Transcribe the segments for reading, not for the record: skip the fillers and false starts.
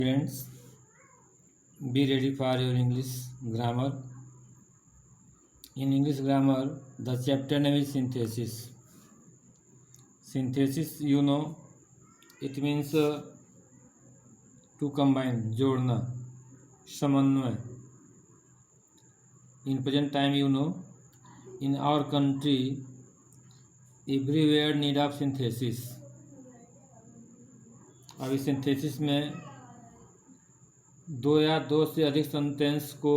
Students, be ready for your English grammar. In English grammar, the chapter name is synthesis. Synthesis, it means to combine, जोड़ना, समन्वय. In present time, in our country, everywhere need of synthesis. अभी synthesis में दो या दो से अधिक sentence को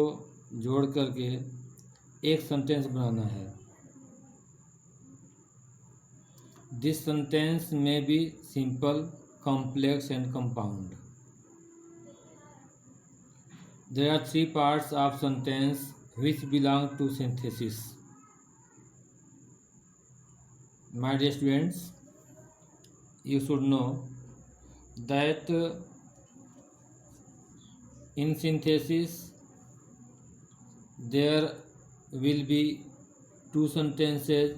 जोड़ करके एक सेंटेंस बनाना है. दिस सेंटेंस में be simple, complex and compound. There are three parts of sentence which belong to synthesis. My dear students, you should know that in synthesis there will be two sentences,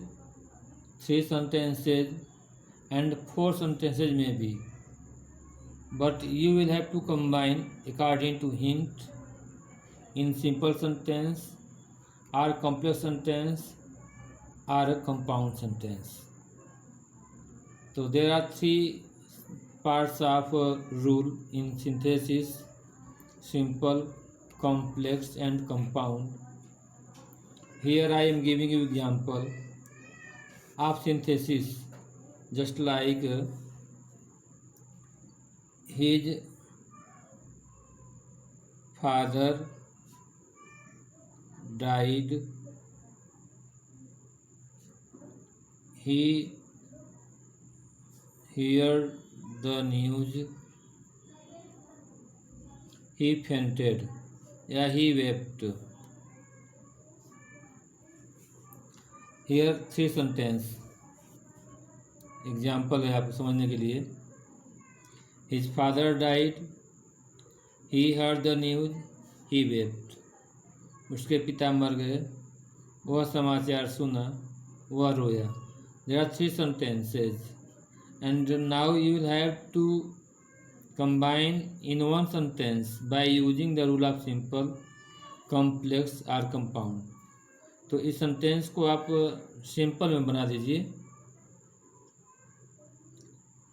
three sentences and four sentences may be, but you will have to combine according to hint in simple sentence or complex sentence or a compound sentence. So there are three parts of rule in synthesis: simple, complex and compound. Here I am giving you example of synthesis, just like his father died, he heard the news, he fainted या he wept. Here three sentence example है आपको समझने के लिए. His father died, he heard the news, he wept. उसके पिता मर गए, वह समाचार सुना, वह रोया. There are three sentences and now you will have to combine in one sentence by using the rule of simple, complex or compound. तो इस सेंटेंस को आप सिंपल में बना दीजिए.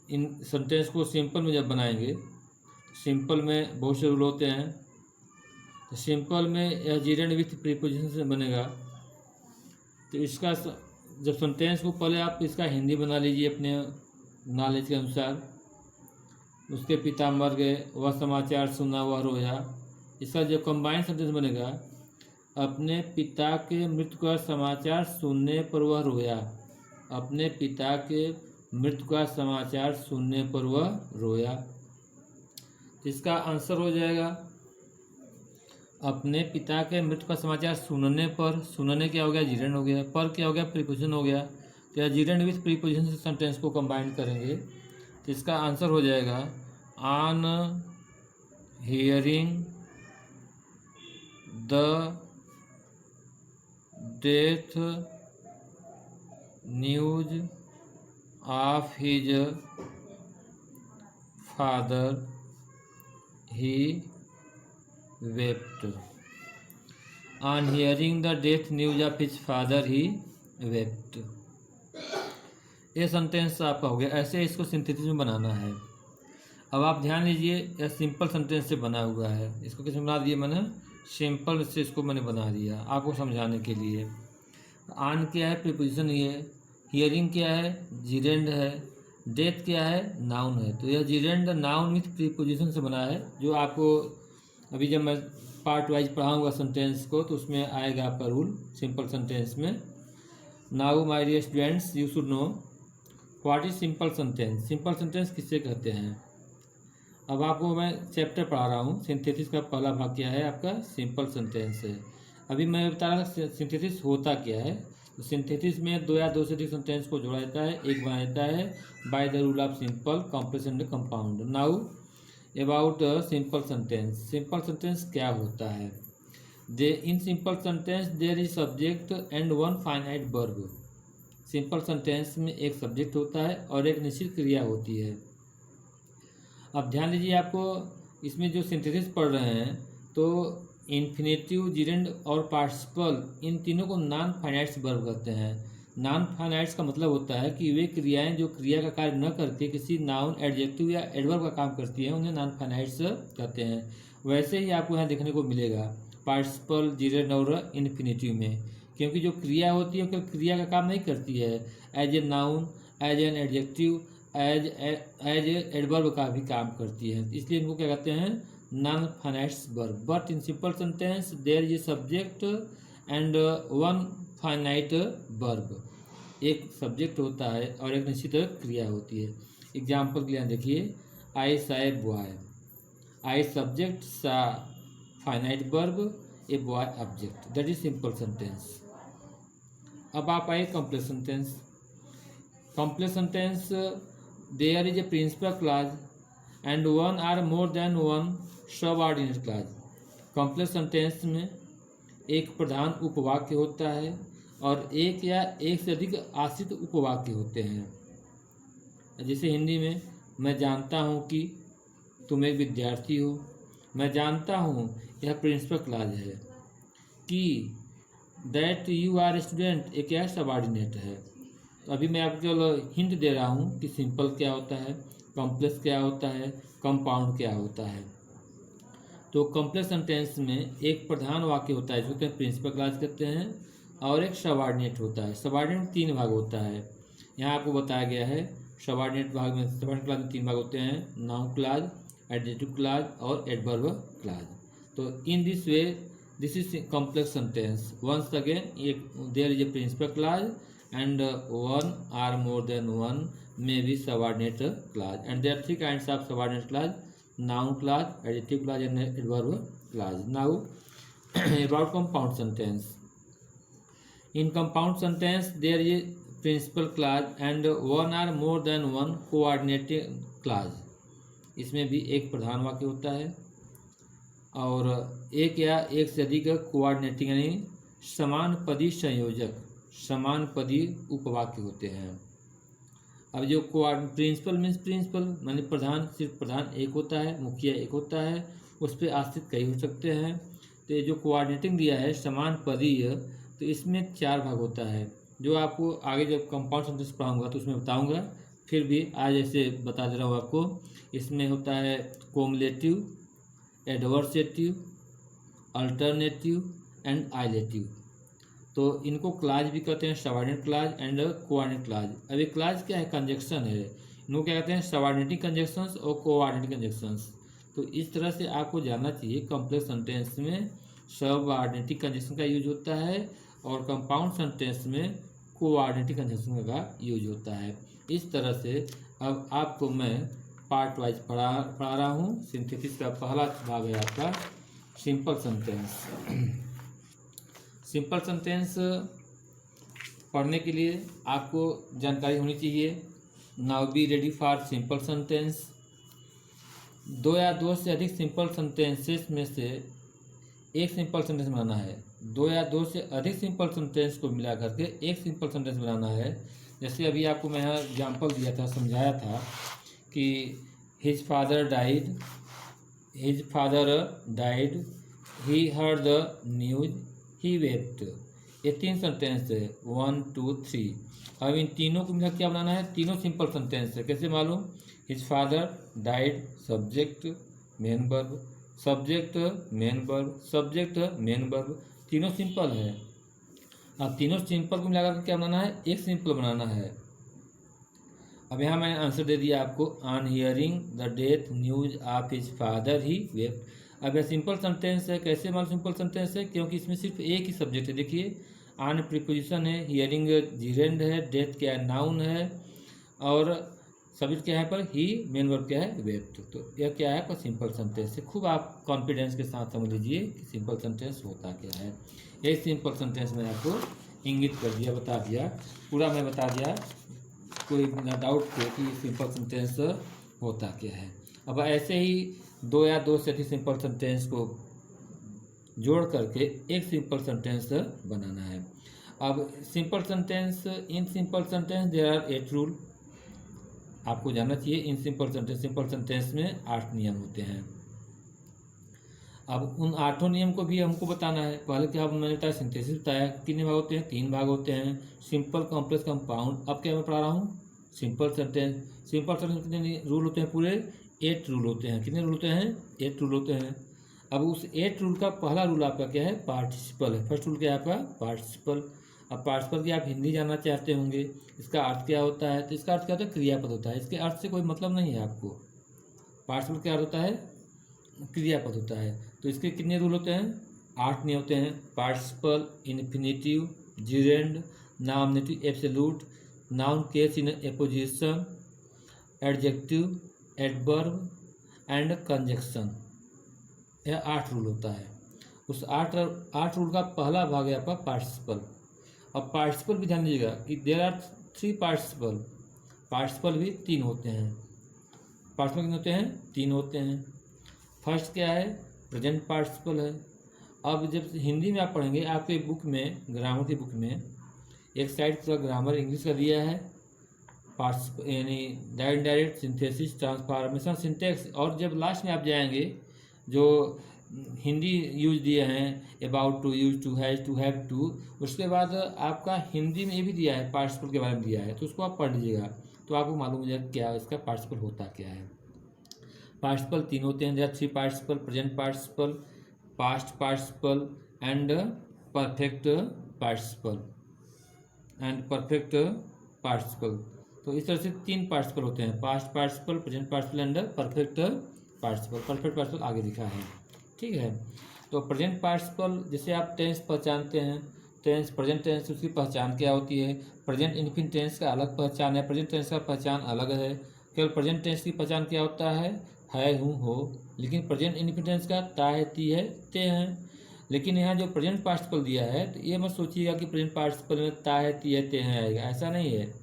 इन सेंटेंस को सिंपल में जब बनाएंगे, सिंपल में बहुत से रूल होते हैं. तो सिंपल में यह जीरेंड विथ प्रीपोजिशन से बनेगा. तो इसका जब सेंटेंस को पहले आप इसका हिंदी बना लीजिए अपने नॉलेज के अनुसार. उसके पिता मर गए, वह समाचार सुना, वह रोया. इसका जो कंबाइंड सेंटेंस बनेगा, अपने पिता के मृत्यु का समाचार सुनने पर वह रोया. अपने पिता के मृत्यु का समाचार सुनने पर वह रोया. इसका आंसर हो जाएगा अपने पिता के मृत्यु का समाचार सुनने पर. सुनने क्या हो गया, जीरेंड हो गया. पर क्या हो गया, प्रीपोजिशन हो गया. तो यह जीरेंड विथ प्रीपोजिशन से सेंटेंस को कंबाइन करेंगे. तो इसका आंसर हो जाएगा on hearing the death news of his father he wept. On hearing the death news of his father he wept. ये सेंटेंस आपका हो गया. ऐसे इसको सिंथेसिस में बनाना है. अब आप ध्यान लीजिए, यह सिंपल सेंटेंस से बना हुआ है. इसको किसमें बना दिया मैंने, सिंपल से इसको मैंने बना दिया आपको समझाने के लिए. ऑन क्या है, प्रीपोजिशन ही है. हियरिंग क्या है, जीरेंड है. डेथ क्या है, नाउन है. तो यह जीरेंड नाउन विथ प्रीपोजिशन से बना है, जो आपको अभी जब मैं पार्ट वाइज पढ़ाऊँगा सेंटेंस को तो उसमें आएगा आपका रूल सिंपल सेंटेंस में. Now my dear students, you should know what is simple sentence. Simple sentence किससे कहते हैं. अब आपको मैं चैप्टर पढ़ा रहा हूँ. सिंथेसिस का पहला भाग क्या है, आपका सिंपल सेंटेंस है. अभी मैं बता रहा था सिंथेसिस होता क्या है. तो सिंथेसिस में दो या दो से अधिक सेंटेंस को जोड़ा जाता है, एक बनाया जाता है by the rule of simple, complex and compound. Now about simple sentence. Simple sentence क्या होता है. In simple sentence there is subject and one finite verb. Simple sentence में एक सब्जेक्ट होता है और एक निश्चित क्रिया होती है. अब ध्यान दीजिए, आपको इसमें जो सिंथेसिस पढ़ रहे हैं तो इन्फिनेटिव, जिरेंड और पार्टिसिपल इन तीनों को नॉन फाइनाइट्स वर्ब कहते हैं। नॉन फाइनाइट्स का मतलब होता है कि वे क्रियाएं जो क्रिया का कार्य न करके किसी नाउन, एडजेक्टिव या एडवर्ब का काम करती हैं उन्हें नॉन फाइनाइट्स कहते हैं। वैसे ही आपको यहाँ देखने को मिलेगा पार्टिसिपल, जिरेंड और इन्फिनेटिव में, क्योंकि जो क्रिया होती है केवल क्रिया का काम नहीं करती है, as a noun, as an adjective, as an adverb का भी काम करती है, इसलिए इनको क्या कहते हैं, non finites verb. But in simple sentence there is a subject and one finite verb. एक सब्जेक्ट होता है और एक निश्चित क्रिया होती है। एग्जाम्पल के लिए देखिए, I saw a boy, I subject, saw finite verb, a boy object, that is simple sentence. अब आप आए complex sentence. Complex sentence there is a principal clause and one or more than one subordinate clause. Complex sentence में एक प्रधान उपवाक्य होता है और एक या एक से अधिक आश्रित उपवाक्य होते हैं। जैसे हिंदी में, मैं जानता हूँ कि तुम एक विद्यार्थी हो, मैं जानता हूँ यह प्रिंसिपल क्लॉज है। कि दैट यू आर स्टूडेंट एक क्या सबऑर्डिनेट है। तो अभी मैं आपको केवल हिंट दे रहा हूँ कि सिंपल क्या होता है, कॉम्प्लेक्स क्या होता है, कंपाउंड क्या होता है। तो कॉम्प्लेक्स सेंटेंस में एक प्रधान वाक्य होता है जिसको प्रिंसिपल क्लॉज कहते हैं, और एक सबऑर्डिनेट होता है। सबऑर्डिनेट 3 भाग होता है, यहाँ आपको बताया गया है। सबऑर्डिनेट भाग में, सबऑर्डिनेट क्लॉज में 3 भाग होते हैं, नाउन क्लॉज, एडजेक्टिव क्लॉज और एडवर्ब क्लॉज। तो in this way this is complex sentence. Once again, there is a principal clause and one or more than one may be subordinate clause, and there are 3 kinds of subordinate clause: noun clause, adjective clause and adverb clause. Now about compound sentence. In compound sentence there is a principal clause and one or more than one coordinating clause. इसमें भी एक प्रधान वाक्य होता है और एक या एक से अधिक कोऑर्डिनेटिंग यानी समान पदी संयोजक, समान पदी उपवाक्य होते हैं। अब जो प्रिंसिपल मीन्स प्रिंसिपल माने प्रधान, सिर्फ प्रधान एक होता है, मुखिया एक होता है, उस पर आश्रित कई हो सकते हैं। तो ये जो कोऑर्डिनेटिंग दिया है समान पदीय, तो इसमें 4 भाग होता है, जो आपको आगे जब कंपाउंड सेंटेंस पढ़ाऊंगा तो उसमें बताऊंगा। फिर भी आज ऐसे बता दे रहा हूँ आपको। इसमें होता है कोमुलेटिव, एडवर्सेटिव, अल्टरनेटिव एंड आइलेटिव। तो इनको क्लाज भी कहते हैं, subordinate clause and coordinate clause. अब ये क्लाज क्या है, कंजक्शन है। इनको क्या कहते हैं, सबऑर्डिनेटिंग कंजक्शंस और कोऑर्डिनेटिंग कंजक्शंस। तो इस तरह से आपको जानना चाहिए कॉम्प्लेक्स सेंटेंस में सबऑर्डिनेटिंग कंजक्शन का यूज होता है और कंपाउंड सेंटेंस में कोऑर्डिनेटिंग कंजक्शन का यूज होता है। इस तरह से अब आपको मैं पार्ट वाइज पढ़ा रहा हूँ। सिंथेसिस का पहला भाग है आपका सिंपल सेंटेंस। सिंपल सेंटेंस पढ़ने के लिए आपको जानकारी होनी चाहिए। Now B ready for simple sentence. 2 या 2 से अधिक सिंपल सेंटेंसेस में से एक सिंपल सेंटेंस बनाना है। 2 या 2 से अधिक सिंपल सेंटेंस को मिला करके एक सिंपल सेंटेंस बनाना है। जैसे अभी आपको मैं यहाँ एग्जाम्पल दिया था, समझाया था कि his father died, he heard the news, he wept. ये 3 सेंटेंस है, 1 2 3। अब इन तीनों को मिला क्या बनाना है, तीनों सिंपल सेंटेंस है। कैसे मालूम, his father died, subject main verb, subject main verb, subject main verb, तीनों सिंपल है। अब तीनों सिंपल को मिलाकर क्या बनाना है, एक सिंपल बनाना है। अब यहाँ मैंने आंसर दे दिया आपको, on hearing the death news of his father he wept. अब यह सिंपल सेंटेंस है। कैसे मालूम सिंपल सेंटेंस है, क्योंकि इसमें सिर्फ एक ही सब्जेक्ट है। देखिए, ऑन प्रीपोजिशन है, हियरिंग जीरेंड है, डेथ क्या है, नाउन है, और सब्जेक्ट क्या है पर ही, मेन वर्ब क्या है, वेप्ट। तो यह क्या है पर सिंपल सेंटेंस है। खूब आप कॉन्फिडेंस के साथ समझ लीजिए कि सिंपल सेंटेंस होता क्या है। यही सिंपल सेंटेंस मैंने आपको इंगित कर दिया, बता दिया, पूरा मैं बता दिया, कोई ना डाउट थे कि सिंपल सेंटेंस होता क्या है। अब ऐसे ही 2 या 2 से अधिक सिंपल सेंटेंस को जोड़ करके एक सिंपल सेंटेंस बनाना है। अब simple sentence, in simple sentence there are 8 rule. आपको जानना चाहिए इन सिंपल सेंटेंस में 8 नियम होते हैं। अब उन 8 नियम को भी हमको बताना है। पहले क्या मैंने बताया, सिंथेसिस बताया, कितने भाग होते हैं, 3 भाग होते हैं, सिंपल, कॉम्प्लेक्स, कंपाउंड। अब क्या मैं पढ़ा रहा हूँ, सिंपल सेंटेंस। सिंपल सेंटेंस कितने रूल होते हैं, पूरे 8 रूल होते हैं। कितने रूल होते हैं, 8 रूल होते हैं। अब उस 8 रूल का पहला रूल आपका क्या है, पार्टिसिपल है। फर्स्ट रूल क्या है आपका, पार्टिसिपल। अब पार्टिसिपल की आप हिंदी जानना चाहते होंगे, इसका अर्थ क्या होता है, तो इसका अर्थ क्या होता है, क्रियापद होता है। इसके अर्थ से कोई मतलब नहीं है आपको। पार्टिसिपल क्या होता है, क्रियापद होता है। तो इसके कितने रूल होते हैं, 8 नहीं होते हैं। Participle, infinitive, gerund, nominative, absolute, noun case in apposition, adjective, adverb and conjunction. यह 8 रूल होता है। उस 8 रूल का पहला भाग है आपका पार्टिसिपल। अब पार्टिसिपल भी ध्यान दीजिएगा कि देयर आर 3 पार्टिसिपल। पार्टिसिपल भी 3 होते हैं। पार्टिसिपल कितने होते हैं, 3 होते हैं। फर्स्ट क्या है, प्रेजेंट पार्टिसिपल है। अब जब हिंदी में आप पढ़ेंगे, आपके बुक में, ग्रामर की बुक में एक साइड पूरा ग्रामर इंग्लिश का दिया है, पार्टिसिपल यानी direct direct, synthesis, transformation, syntax, और जब लास्ट में आप जाएंगे जो हिंदी यूज दिए हैं, about to, use to, has to, have to, उसके बाद आपका हिंदी में ये भी दिया है, पार्टिसिपल के बारे में दिया है, तो उसको आप पढ़ लीजिएगा तो आपको मालूम हो जाएगा क्या इसका पार्टिसिपल होता क्या है। पार्टिसिपल 3 होते हैं, जैसे 3 participle, present participle, past participle and perfect participle participle. तो इस तरह से 3 पार्टिसिपल होते हैं, past participle, present participle and perfect participle. Perfect participle आगे लिखा है, ठीक है। तो प्रेजेंट पार्टिसिपल, जैसे आप टेंस पहचानते हैं, टेंस, प्रेजेंट टेंस, उसकी पहचान क्या होती है। प्रेजेंट इन्फिनिट टेंस का अलग पहचान है, प्रेजेंट टेंस का पहचान अलग है। केवल प्रेजेंट टेंस की पहचान क्या होता है हूँ, हो, लेकिन प्रेजेंट इन्फिनिट टेंस का ता है, ती है, ते हैं। लेकिन यहाँ जो प्रेजेंट पार्टिसिपल दिया है, तो ये मत सोचिएगा कि प्रेजेंट पार्टिसिपल में ता है, ती है, ते हैं आएगा, ऐसा नहीं है।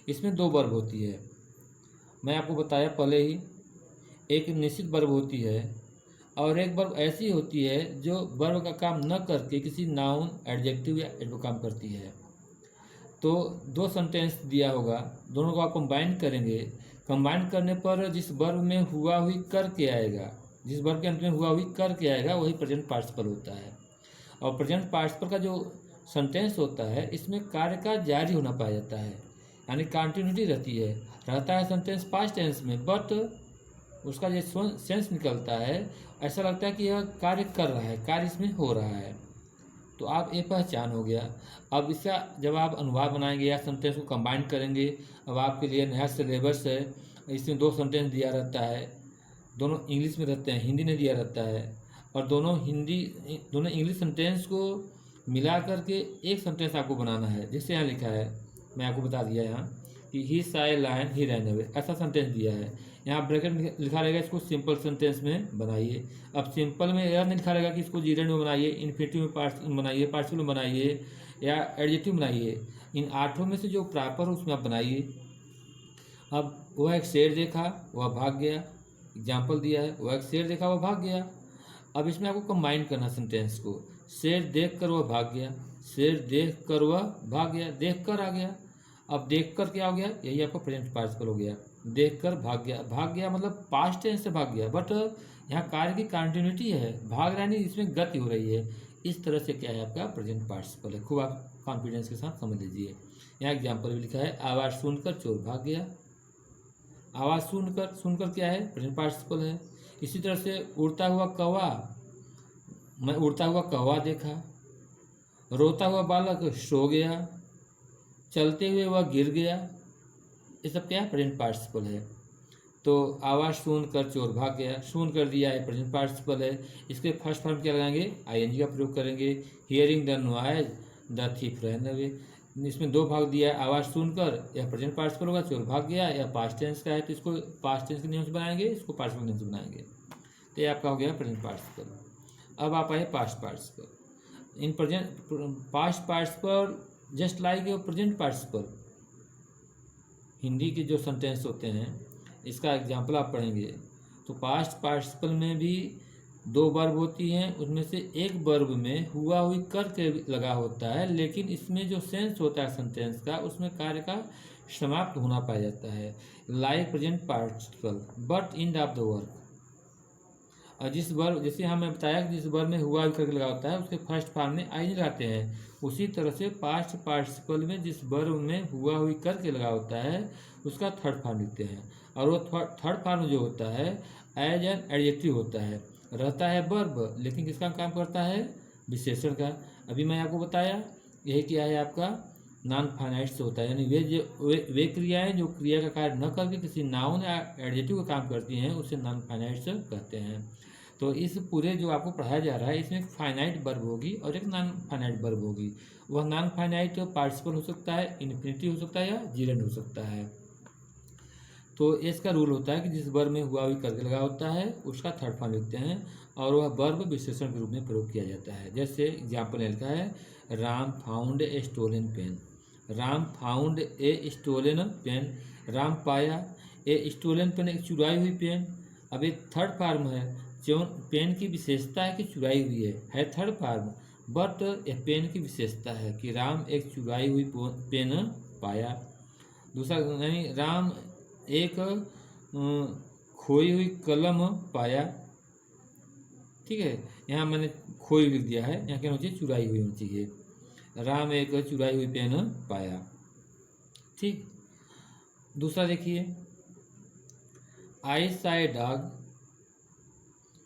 इसमें 2 वर्ब होती है, मैं आपको बताया पहले ही। एक निश्चित वर्ब होती है और एक वर्ब ऐसी होती है जो वर्ब का काम न करके किसी नाउन, एडजेक्टिव या एडवर्ब काम करती है। तो 2 सेंटेंस दिया होगा, दोनों को आप कंबाइन करेंगे। कंबाइन करने पर जिस वर्ब में हुआ हुई करके आएगा, जिस वर्ब के अंत में हुआ हुई करके आएगा, वही प्रेजेंट पार्टिसिपल होता है। और प्रेजेंट पार्टिसिपल का जो सेंटेंस होता है, इसमें कार्य का जारी होना पाया जाता है, यानी कंटिन्यूटी रहता है सेंटेंस पास्ट टेंस में, बट उसका जो सेंस निकलता है, ऐसा लगता है कि यह कार्य कर रहा है, कार्य इसमें हो रहा है। तो आप ये पहचान हो गया। अब इसका जब आप अनुवाद बनाएंगे या सेंटेंस को कंबाइन करेंगे, अब आपके लिए नया सिलेबस है, इसमें 2 सेंटेंस दिया रहता है, दोनों इंग्लिश में रहते हैं, हिंदी में दिया रहता है, और दोनों इंग्लिश सेंटेंस को मिला करके एक सेंटेंस आपको बनाना है। जैसे यहाँ लिखा है, मैं आपको बता दिया यहाँ कि ही साय लायन ही रैन अवे, ऐसा सेंटेंस दिया है। यहाँ ब्रैकेट लिखा रहेगा, इसको सिंपल सेंटेंस में बनाइए। अब सिंपल में यह नहीं लिखा रहेगा कि इसको जीरेंड में बनाइए, इन्फिनिटिव में बनाइए, पार्टिसिपल में बनाइए या एडजेक्टिव बनाइए। इन 8 में से जो प्रॉपर हो उसमें आप बनाइए। अब वह एक शेर देखा, वह भाग गया, एग्जाम्पल दिया है, वह एक शेर देखा, वह भाग गया। अब इसमें आपको कंबाइन करना सेंटेंस को, शेर देख कर वह भाग गया, शेर देख कर वह भाग गया, देख कर आ गया। अब देख कर क्या हो गया, यही आपका प्रेजेंट पार्टिसिपल हो गया। देख कर भाग गया, भाग गया मतलब पास्ट टेंस से भाग गया, बट यहाँ कार्य की कंटिन्यूटी है, भाग रहा नहीं, इसमें गति हो रही है। इस तरह से क्या है आपका प्रेजेंट पार्टिसिपल है। खूब आप कॉन्फिडेंस के साथ समझ लीजिए। यहाँ एग्जाम्पल भी लिखा है, आवाज़ सुनकर चोर भाग गया। आवाज़ सुनकर क्या है, प्रेजेंट पार्टिसिपल है। इसी तरह से उड़ता हुआ कौवा, मैं उड़ता हुआ कौवा देखा। रोता हुआ बालक सो गया, चलते हुए वह गिर गया। ये सब क्या है, प्रेजेंट पार्टिसिपल है। तो आवाज़ सुनकर चोर भाग गया, सुन कर दिया है, प्रेजेंट पार्टिसिपल है। इसके फर्स्ट फॉर्म क्या लगाएंगे, आईएनजी का प्रयोग करेंगे। Hearing the noise the thief ran away, इसमें 2 भाग दिया है, आवाज़ सुनकर, या प्रेजेंट पार्टिसिपल होगा, चोर भाग गया, या पास्ट टेंस का है तो इसको पास्ट टेंस के नियम से बनाएंगे, इसको पार्टिसिपल नियम से बनाएंगे। तो ये आपका हो गया प्रेजेंट पार्टिसिपल। अब आप आए past participle. In past participle just like your present participle. Hindi के जो सेंटेंस होते हैं, इसका एग्जाम्पल आप पढ़ेंगे तो पास्ट पार्टिसिपल में भी 2 वर्ब होती हैं, उसमें से एक वर्ब में हुआ हुई कर के लगा होता है, लेकिन इसमें जो सेंस होता है सेंटेंस का, उसमें कार्य का समाप्त होना पाया जाता है, like present participle but end of the work. और जिस वर्ब, जैसे हमें बताया कि जिस वर्ब में हुआ करके लगा होता है उसके फर्स्ट फॉर्म में आई लगाते हैं, उसी तरह से पास्ट पार्टिसिपल में जिस वर्ब में हुआ हुई करके लगा होता है उसका थर्ड फॉर्म लिखते हैं। और वो थर्ड फॉर्म जो होता है एज एन एडजेक्टिव होता है, रहता है वर्ब लेकिन किसका काम करता है, विशेषण का। अभी मैं आपको बताया यही क्या है आपका नॉन फाइनाइट से होता है, यानी वे क्रियाएं जो क्रिया का कार्य न करके किसी नाउन या एडजेक्टिव का काम करती हैं उसे नॉन फाइनाइट से कहते हैं। तो इस पूरे जो आपको पढ़ाया जा रहा है इसमें एक फाइनाइट वर्ब होगी और एक नॉन फाइनाइट वर्ब होगी। वह नॉन फाइनाइट पार्टिसिपल हो सकता है, इन्फिनिटिव हो सकता है या जीरेंड हो सकता है। तो इसका रूल होता है कि जिस वर्ब में हुआ हुई करके लगा होता है उसका थर्ड फॉर्म लिखते हैं और वह वर्ब विशेषण के रूप में प्रयोग किया जाता है। जैसे एग्जाम्पल लिखा है Ram found a stolen pen, Ram found a stolen pen, Ram पाया ए स्टोलन पेन, एक चुराई हुई पेन। अब एक थर्ड फॉर्म है, पेन की विशेषता है कि चुराई हुई है थर्ड फॉर्म, बट यह पेन की विशेषता है कि राम एक चुराई हुई पेन पाया। दूसरा यानी राम एक खोई हुई कलम पाया, ठीक है, यहाँ मैंने खोई लिख दिया है, यहाँ क्या होना चाहिए चुराई हुई होनी चाहिए। राम एक चुराई हुई पेन पाया, ठीक। दूसरा देखिए आई सा ए डॉग।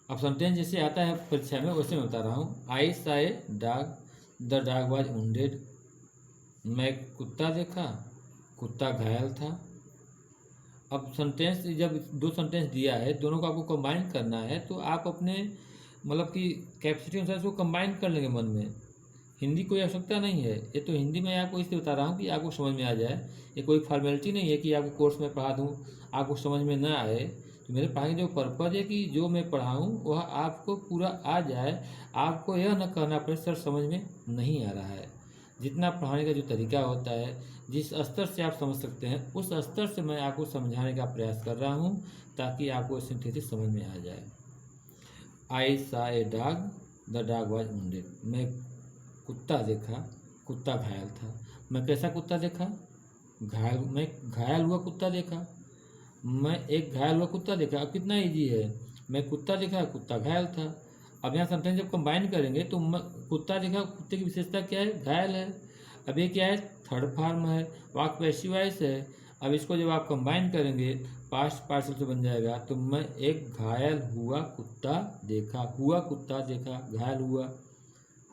अब सेंटेंस जैसे आता है परीक्षा में वैसे मैं बता रहा हूँ। आई saw a dog, the dog was wounded, मैं कुत्ता देखा, कुत्ता घायल था। अब सेंटेंस जब दो सेंटेंस दिया है दोनों को आपको कंबाइन करना है तो आप अपने मतलब कि कैपेसिटी अनुसार उसको कंबाइन कर लेंगे मन में। हिंदी कोई आवश्यकता नहीं है, ये तो हिंदी में आपको इसलिए बता रहा हूँ कि आपको समझ में आ जाए। ये कोई फॉर्मेलिटी नहीं है कि आपको कोर्स में पढ़ा दूँ आपको समझ में ना आए। तो मेरे पढ़ाने का जो पर्पज़ है कि जो मैं पढ़ाऊँ वह आपको पूरा आ जाए, आपको यह न कहना पड़े सर समझ में नहीं आ रहा है। जितना पढ़ाने का जो तरीका होता है, जिस स्तर से आप समझ सकते हैं उस स्तर से मैं आपको समझाने का प्रयास कर रहा हूँ ताकि आपको सिंथेसिस समझ में आ जाए। आई saw a dog, the dog was wounded, मैं कुत्ता देखा, कुत्ता घायल था। मैं कैसा कुत्ता देखा, घायल, मैं घायल हुआ कुत्ता देखा, मैं एक घायल हुआ कुत्ता देखा। अब कितना ईजी है, मैं कुत्ता देखा, कुत्ता घायल था। अब यहाँ सेंटेंस जब कंबाइन करेंगे तो कुत्ता देखा, कुत्ते की विशेषता क्या है, घायल है। अब ये क्या है, थर्ड फॉर्म है, वाक्य पैसिव वॉइस है। अब इसको जब आप कंबाइन करेंगे पास्ट पार्टिसिपल से बन जाएगा। तो मैं एक घायल हुआ कुत्ता देखा, हुआ कुत्ता देखा, घायल हुआ,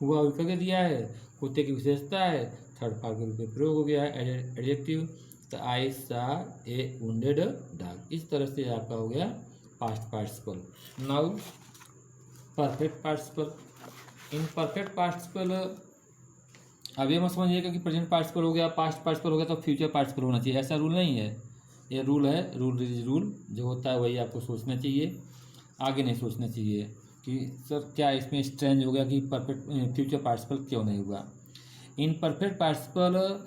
हुआ करके दिया है, कुत्ते की विशेषता है, थर्ड फॉर्म के रूप में प्रयोग हो गया है एडजेक्टिव। तो आई सा ए वुंडेड डॉग, इस तरह से आपका हो गया past participle. Now perfect participle. In perfect participle अब ये मत समझिएगा कि प्रेजेंट पार्टिसिपल हो गया, पास्ट पार्टिसिपल हो गया तो फ्यूचर पार्टिसिपल होना चाहिए, ऐसा रूल नहीं है। ये रूल है, रूल इज रूल, जो होता है वही आपको सोचना चाहिए, आगे नहीं सोचना चाहिए कि सर क्या इसमें स्ट्रेंज हो गया कि परफेक्ट फ्यूचर पार्टिसिपल क्यों नहीं हुआ। In perfect participle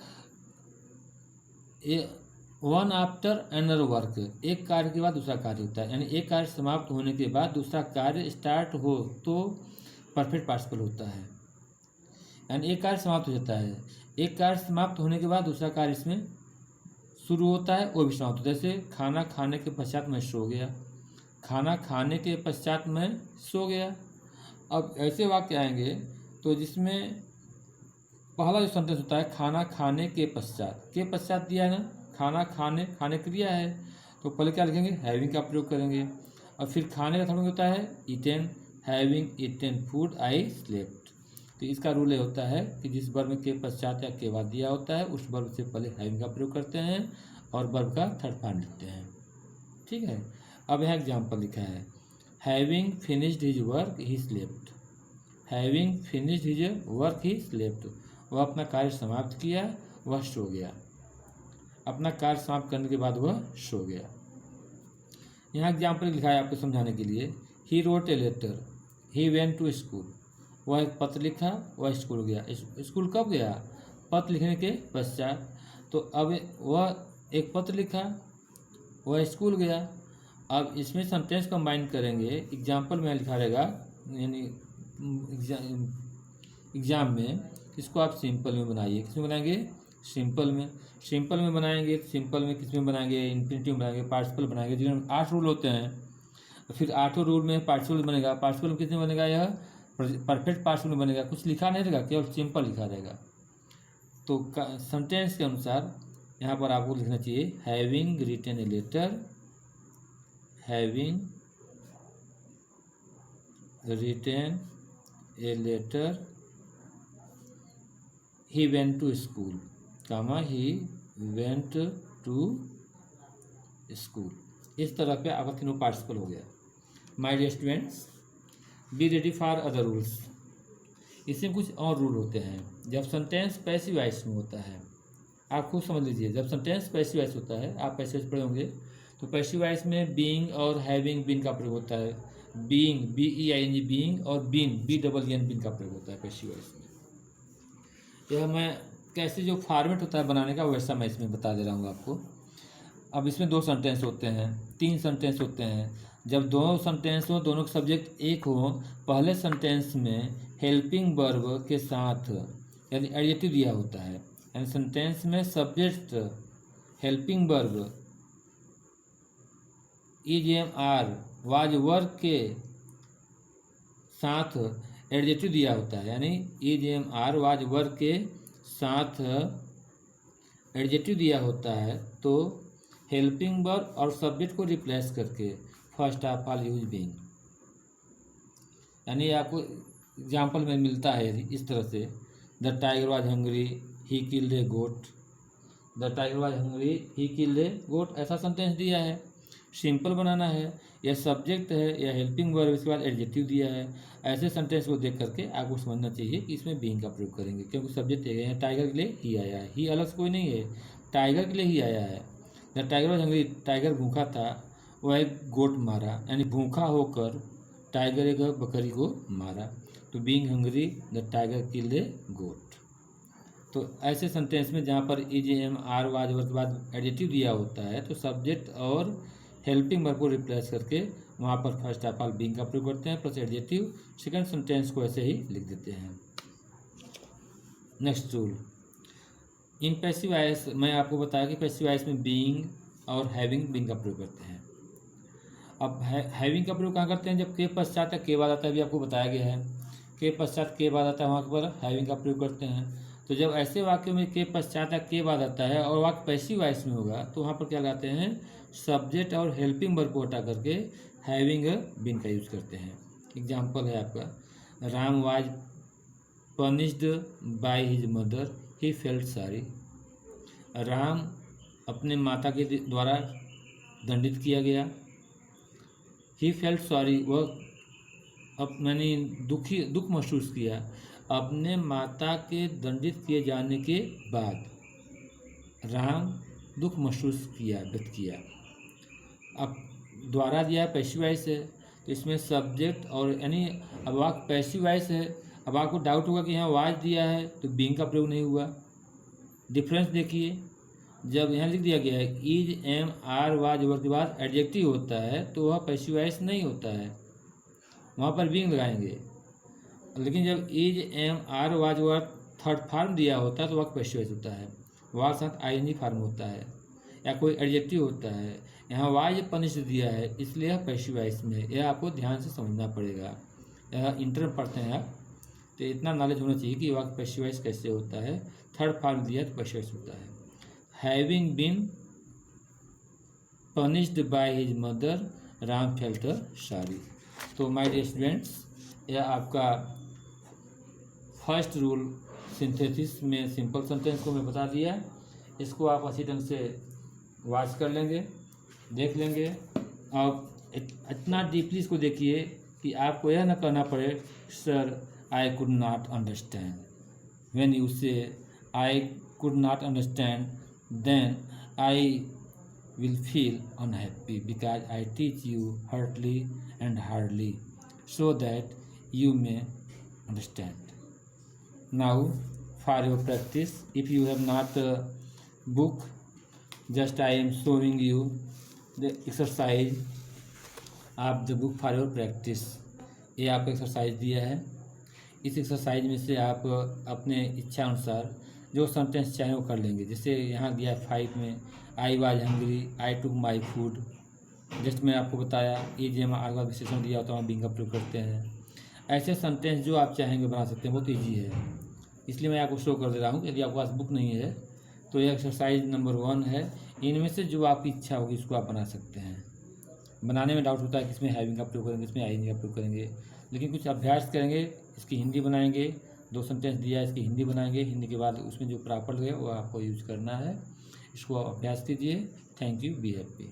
one after another work, एक कार्य के बाद दूसरा कार्य होता है, यानी एक कार्य समाप्त होने के बाद दूसरा कार्य स्टार्ट हो तो परफेक्ट पार्टिसिपल होता है। यानी एक कार्य समाप्त हो जाता है, एक कार्य समाप्त होने के बाद दूसरा कार्य इसमें शुरू होता है, वो भी समाप्त होता है। जैसे खाना खाने के पश्चात मैं सो गया, खाना खाने के पश्चात मैं सो गया। अब ऐसे वाक्य आएंगे तो जिसमें पहला जो सेंटेंस होता है खाना खाने के पश्चात दिया है ना, खाना खाने, खाने क्रिया है तो पहले क्या लिखेंगे, हैविंग का प्रयोग करेंगे। और फिर खाने का थर्ड होता है eaten, having eaten food I slept. तो इसका रूल ये होता है कि जिस वर्ब में के पश्चात या के बाद दिया होता है उस वर्ब से पहले हैविंग का प्रयोग करते हैं और वर्ब का थर्ड फॉर्म लिखते हैं, ठीक है। अब यहाँ एग्जाम्पल लिखा है having finished his work he slept, having finished his work he slept, वह अपना कार्य समाप्त किया, वह सो गया, अपना कार्य समाप्त करने के बाद वह सो गया। यहाँ एग्जाम्पल लिखा है आपको समझाने के लिए, he wrote a letter, he went to school, वह एक पत्र लिखा, वह स्कूल गया। स्कूल कब गया, पत्र लिखने के पश्चात। तो अब वह एक पत्र लिखा, वह स्कूल गया। अब इसमें सेंटेंस कंबाइन करेंगे, एग्जाम्पल में लिखा रहेगा, यानी एग्जाम में इसको आप सिंपल में बनाइए। किसमें बनाएंगे, सिंपल में। सिंपल में बनाएंगे, सिंपल में किस में बनाएंगे, इन्फिनिटिव में बनाएंगे, पार्टिसिपल बनाएंगे, जिनमें 8 रूल होते हैं। फिर आठों रूल में पार्टिसिपल बनेगा, पार्टिसिपल कितने बनेगा, यह परफेक्ट पार्टिसिपल में बनेगा, कुछ लिखा नहीं रहेगा, केवल सिंपल लिखा रहेगा। तो सेंटेंस के अनुसार यहाँ पर आपको लिखना चाहिए having written a letter, having written a letter he went to school, comma he went to school. इस तरह पे आपका तीनों पार्टिसिपल हो गया। My dear students, be ready for other rules. इसमें कुछ और रूल होते हैं। जब सेंटेंस पैसिव वॉइस में होता है, आप खूब समझ लीजिए, जब सेंटेंस पैसिव वॉइस होता है, आप पैसिव वॉइस पढ़े होंगे, तो पैसिव वॉइस में बीइंग और हैविंग बीन का प्रयोग होता है। बीइंग BEING बीइंग और बीन BEEN बीन का प्रयोग होता है पैसिव वॉइस में। यह मैं कैसे जो फॉर्मेट होता है बनाने का वैसा मैं इसमें बता दे रहा हूँ आपको। अब इसमें 2 सेंटेंस होते हैं, 3 सेंटेंस होते हैं। जब दोनों सेंटेंस हो, दोनों के सब्जेक्ट एक हो, पहले सेंटेंस में हेल्पिंग वर्ब के साथ यानी एडजेक्टिव दिया होता है, यानी सेंटेंस में subject helping verb EGMR was work के साथ एडजेक्टिव दिया होता है, यानी EGMR वाज वर्क के साथ एडजेक्टिव दिया होता है, तो हेल्पिंग वर्ब और सब्जेक्ट को रिप्लेस करके first of all use being, यानी आपको एग्जाम्पल में मिलता है इस तरह से, the tiger was hungry he killed a goat, the tiger was hungry he killed a goat, ऐसा सेंटेंस दिया है। सिंपल बनाना है, यह सब्जेक्ट है, यह हेल्पिंग वर्ब, इसके बाद एडजेक्टिव दिया है। ऐसे सेंटेंस को देख करके आपको समझना चाहिए कि इसमें बीइंग का प्रयोग करेंगे, क्योंकि सब्जेक्ट है, टाइगर के लिए ही आया है, ही अलग से कोई नहीं है, टाइगर के लिए ही आया है। The tiger was hungry, tiger भूखा था, वह एक गोट मारा, यानी भूखा होकर टाइगर एक बकरी को मारा, तो being hungry the tiger killed a goat. तो ऐसे सेंटेंस में जहाँ पर EGMR वाज वर्ब के बाद एडजेक्टिव दिया होता है, तो सब्जेक्ट और हेल्पिंग वर्ब को रिप्लेस करके वहाँ पर फर्स्ट ऑफ ऑल बीइंग का प्रयोग करते हैं प्लस एडजेक्टिव, सेकंड सेंटेंस को ऐसे ही लिख देते हैं। Next rule, in passive voice मैं आपको बताया कि पैसिव वॉइस में बीइंग और हैविंग बीइंग का प्रयोग करते हैं। अब हैविंग का प्रयोग कहाँ करते हैं, जब के पश्चात या के बाद आता है, भी आपको बताया गया है, के पश्चात के बाद आता है, वहाँ पर हैविंग का प्रयोग करते हैं। तो जब ऐसे वाक्यों में के पश्चात या के बाद आता है और वाक्य पैसिव वॉइस में होगा, तो वहाँ पर क्या लगाते हैं, सब्जेक्ट और हेल्पिंग वर्ब को हटा करके हैविंग बीन का यूज करते हैं। एग्जाम्पल है आपका, Ram was punished by his mother he felt sorry, Ram अपने माता के द्वारा दंडित किया गया। ही फेल्ट सॉरी, वह मैंने दुख महसूस किया अपने माता के दंडित किए जाने के बाद, राम दुख महसूस किया, व्यक्त किया। अब द्वारा दिया है पैसिव वॉइस है, तो इसमें सब्जेक्ट और यानी अब वाक्य पैसिव वॉइस है। अब आपको डाउट होगा कि यहाँ वाज दिया है तो बीइंग का प्रयोग नहीं हुआ। डिफरेंस देखिए, जब यहाँ लिख दिया गया है EGMR वाज वर्ब के बाद एडजेक्टिव होता है, तो वह पैसिव वॉइस नहीं होता है, वहाँ पर बीइंग लगाएंगे। लेकिन जब EGMR was verb third form दिया होता है, तो वह पैसिव वॉइस होता है, वाज साथ ING फॉर्म होता है या कोई एडजेक्टिव होता है। यहाँ वाज पनिश दिया है, इसलिए पैसिव वॉइस में, यह आपको ध्यान से समझना पड़ेगा। यह इंटर में पढ़ते हैं आप, तो इतना नॉलेज होना चाहिए कि वाक्य पैसिव वॉइस कैसे होता है। थर्ड फॉर्म दिया तो पैसिव वॉइस होता है। Having been punished by his mother Ram felt sorry. तो माय डियर स्टूडेंट्स, यह आपका फर्स्ट रूल सिंथेसिस में सिंपल सेंटेंस को मैं बता दिया। इसको आप अच्छी ढंग से वॉच कर लेंगे, देख लेंगे, और इतना डीपली इसको देखिए कि आपको यह ना कहना पड़े sir I could not understand. When you say I could not understand, then I will feel unhappy because I teach you heartily and hardly so that you may understand. Now for your practice, if you have not book, just I am showing you the exercise of the book for your practice. ये आपको exercise दिया है। इस exercise में से आप अपने इच्छा अनुसार जो सेंटेंस चाहे वो कर लेंगे। जैसे यहाँ दिया 5 में, I was hungry, I took my food, just मैं आपको बताया, ये जो हम आगे का विशेषण दिया होता है हम बीइंग का प्रयोग करते हैं। ऐसे सेंटेंस जो आप चाहेंगे बना सकते हैं, बहुत ईजी है, इसलिए मैं आपको शो कर दे रहा हूँ। यदि आपके पास बुक नहीं है तो ये एक्सरसाइज नंबर 1 है। इनमें से जो आपकी इच्छा होगी इसको आप बना सकते हैं। बनाने में डाउट होता है कि इसमें हैविंग का प्रयोग करेंगे, इसमें आईएनजी का प्रयोग करेंगे, लेकिन कुछ अभ्यास करेंगे, इसकी हिंदी बनाएंगे। 2 सेंटेंस दिया है, इसकी हिंदी बनाएंगे, हिंदी के बाद उसमें जो प्रॉपर लगेगा वो आपको यूज करना है। इसको अभ्यास कीजिए। Thank you, be happy.